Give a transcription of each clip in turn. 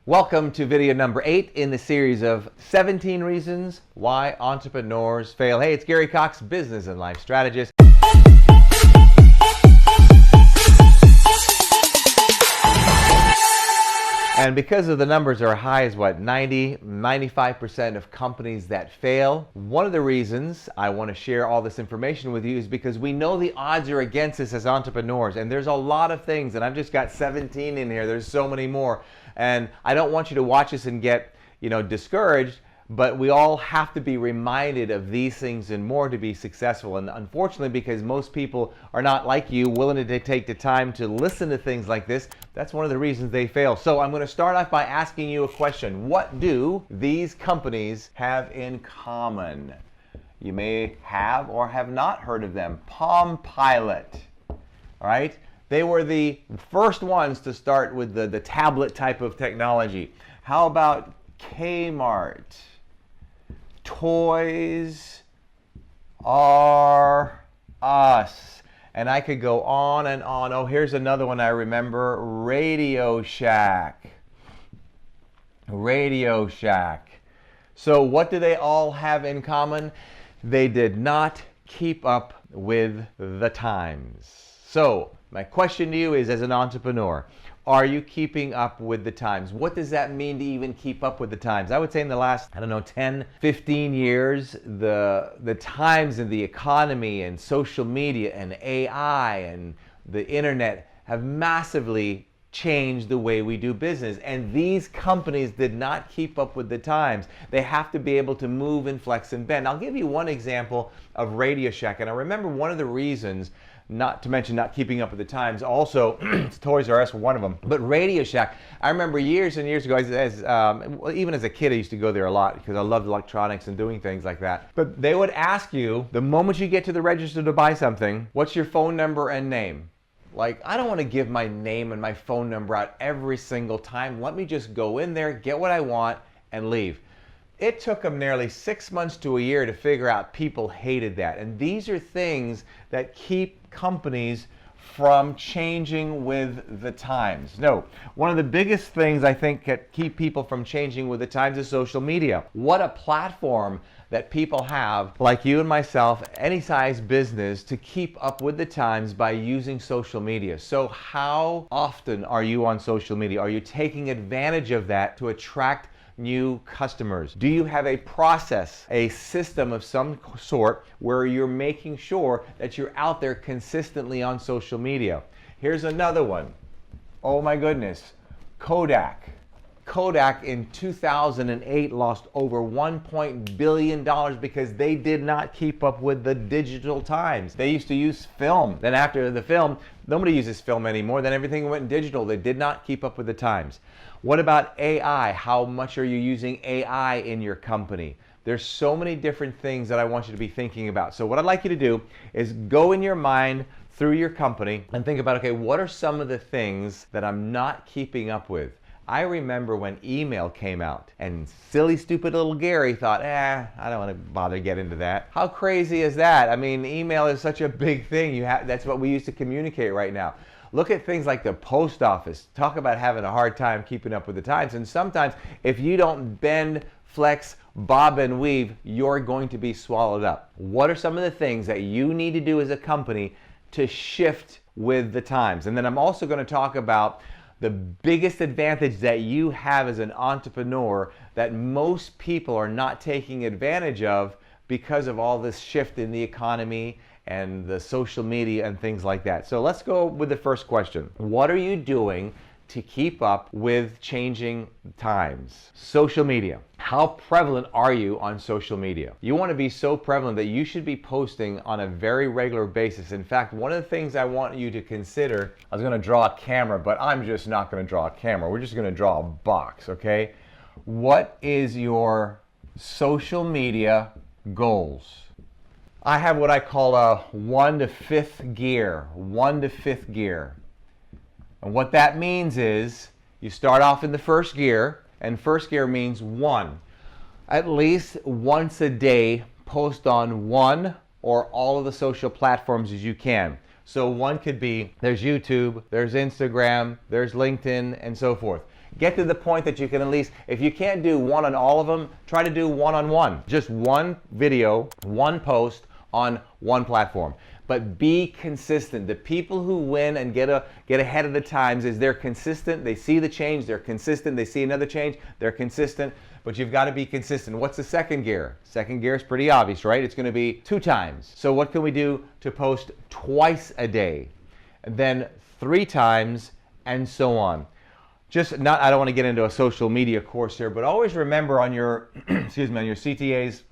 Welcome to video number 8 in the series of 17 reasons why entrepreneurs fail. Hey, it's Gary Coxe, business and life strategist. And because of the numbers are high as 95% of companies that fail, one of the reasons I want to share all this information with you is because we know the odds are against us as entrepreneurs, and there's a lot of things, and I've just got 17 in here. There's so many more, and I don't want you to watch this and get, discouraged, but we all have to be reminded of these things and more to be successful. And unfortunately, because most people are not like you, willing to take the time to listen to things like this, that's one of the reasons they fail. So I'm going to start off by asking you a question. What do these companies have in common? You may have or have not heard of them. Palm Pilot, all right? They were the first ones to start with the tablet type of technology. How about Kmart? Toys R Us. And I could go on and on. Oh, here's another one I remember. Radio Shack. Radio Shack. So what do they all have in common? They did not keep up with the times. So my question to you is, as an entrepreneur, are you keeping up with the times? What does that mean to even keep up with the times? I would say in the last, 10, 15 years, the times in the economy and social media and AI and the internet have massively changed the way we do business. And these companies did not keep up with the times. They have to be able to move and flex and bend. I'll give you one example of Radio Shack. And I remember one of the reasons, not to mention not keeping up with the times, also Toys R Us were one of them. But Radio Shack, I remember years and years ago, even as a kid, I used to go there a lot because I loved electronics and doing things like that. But they would ask you, the moment you get to the register to buy something, what's your phone number and name? Like, I don't want to give my name and my phone number out every single time. Let me just go in there, get what I want, and leave. It took them nearly 6 months to a year to figure out people hated that. And these are things that keep companies from changing with the times. No, one of the biggest things I think that keep people from changing with the times is social media. What a platform that people have, like you and myself, any size business, to keep up with the times by using social media. So how often are you on social media? Are you taking advantage of that to attract new customers? Do you have a process, a system of some sort where you're making sure that you're out there consistently on social media? Here's another one. Oh my goodness. Kodak. Kodak in 2008 lost over $1 billion because they did not keep up with the digital times. They used to use film. Then after the film, nobody uses film anymore. Then everything went digital. They did not keep up with the times. What about AI? How much are you using AI in your company? There's so many different things that I want you to be thinking about. So what I'd like you to do is go in your mind through your company and think about, okay, what are some of the things that I'm not keeping up with? I remember when email came out and silly, stupid little Gary thought, I don't want to bother to get into that. How crazy is that? I mean, email is such a big thing. That's what we use to communicate right now. Look at things like the post office. Talk about having a hard time keeping up with the times. And sometimes if you don't bend, flex, bob and weave, you're going to be swallowed up. What are some of the things that you need to do as a company to shift with the times? And then I'm also going to talk about the biggest advantage that you have as an entrepreneur that most people are not taking advantage of because of all this shift in the economy and the social media and things like that. So let's go with the first question. What are you doing to keep up with changing times? Social media. How prevalent are you on social media? You want to be so prevalent that you should be posting on a very regular basis. In fact, one of the things I want you to consider, I was going to draw a camera, but I'm just not going to draw a camera. We're just going to draw a box, okay? What is your social media goals? I have what I call a 1 to 5th gear. 1 to 5th gear. And what that means is you start off in the first gear, and first gear means 1. At least once a day, post on one or all of the social platforms as you can. So one could be, there's YouTube, there's Instagram, there's LinkedIn, and so forth. Get to the point that you can at least, if you can't do one on all of them, try to do one-on-one. Just one video, one post on one platform. But be consistent. The people who win and get ahead of the times is they're consistent, they see the change, they're consistent, they see another change, they're consistent, but you've got to be consistent. What's the second gear? Second gear is pretty obvious, right? It's going to be 2 times. So what can we do to post twice a day? And then 3 times, and so on. I don't want to get into a social media course here, but always remember on your, excuse me, on your CTAs,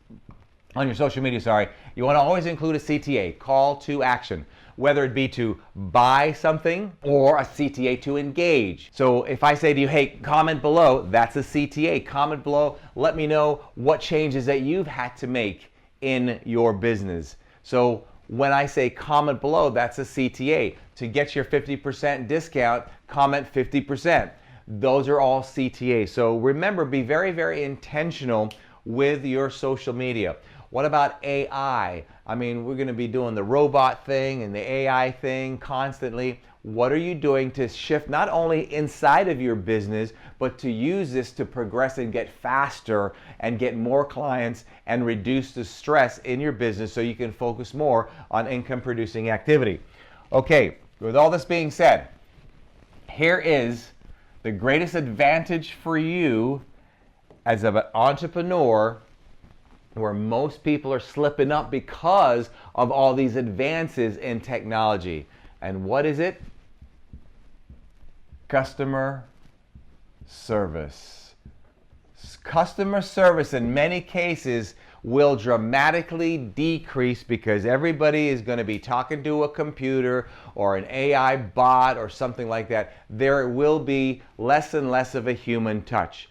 on your social media, you want to always include a CTA, call to action, whether it be to buy something or a CTA to engage. So if I say to you, hey, comment below, that's a CTA. Comment below, let me know what changes that you've had to make in your business. So when I say comment below, that's a CTA. To get your 50% discount, comment 50%. Those are all CTAs. So remember, be very, very intentional with your social media. What about AI? I mean, we're going to be doing the robot thing and the AI thing constantly. What are you doing to shift not only inside of your business, but to use this to progress and get faster and get more clients and reduce the stress in your business so you can focus more on income producing activity? Okay, with all this being said, here is the greatest advantage for you as an entrepreneur, where most people are slipping up because of all these advances in technology. And what is it? Customer service. Customer service in many cases will dramatically decrease because everybody is going to be talking to a computer or an AI bot or something like that. There will be less and less of a human touch.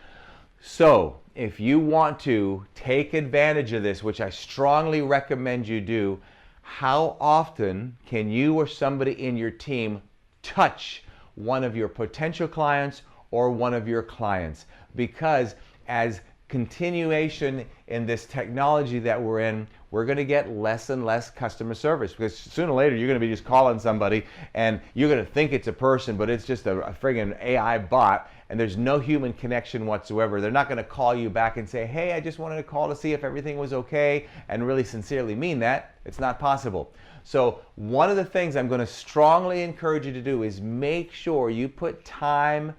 So if you want to take advantage of this, which I strongly recommend you do, how often can you or somebody in your team touch one of your potential clients or one of your clients? Because as continuation in this technology that we're in, we're going to get less and less customer service, because sooner or later you're going to be just calling somebody and you're going to think it's a person, but it's just a friggin' AI bot, and there's no human connection whatsoever. They're not going to call you back and say, hey, I just wanted to call to see if everything was okay, and really sincerely mean that. It's not possible. So one of the things I'm going to strongly encourage you to do is make sure you put time,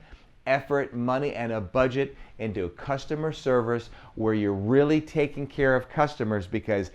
effort, money, and a budget into customer service where you're really taking care of customers, because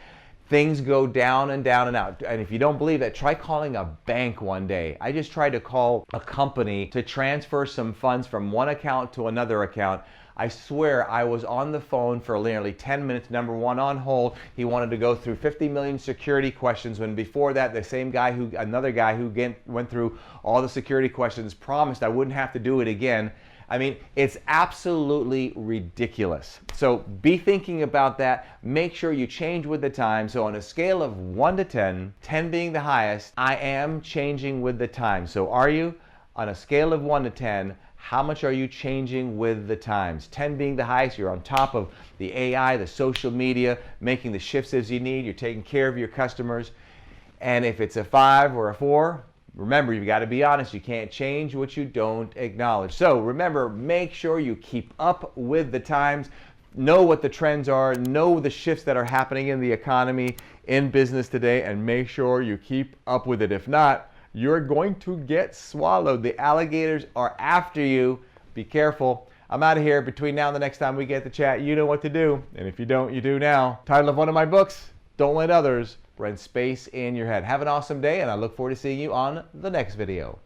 things go down and down and out. And if you don't believe that, try calling a bank one day. I just tried to call a company to transfer some funds from one account to another account. I swear I was on the phone for nearly 10 minutes, number one, on hold. He wanted to go through 50 million security questions, when before that, the same guy another guy who went through all the security questions promised I wouldn't have to do it again. I mean, it's absolutely ridiculous. So be thinking about that. Make sure you change with the time. So on a scale of 1 to 10, 10 being the highest, I am changing with the time. So are you? On a scale of 1 to 10, how much are you changing with the times? 10 being the highest, you're on top of the AI, the social media, making the shifts as you need, you're taking care of your customers. And if it's a 5 or a 4, remember, you've got to be honest. You can't change what you don't acknowledge. So remember, make sure you keep up with the times, know what the trends are, know the shifts that are happening in the economy, in business today, and make sure you keep up with it. If not, you're going to get swallowed. The alligators are after you. Be careful. I'm out of here. Between now and the next time we get to chat, you know what to do. And if you don't, you do now. Title of one of my books, Don't Let Others Rent Space in Your Head. Have an awesome day, and I look forward to seeing you on the next video.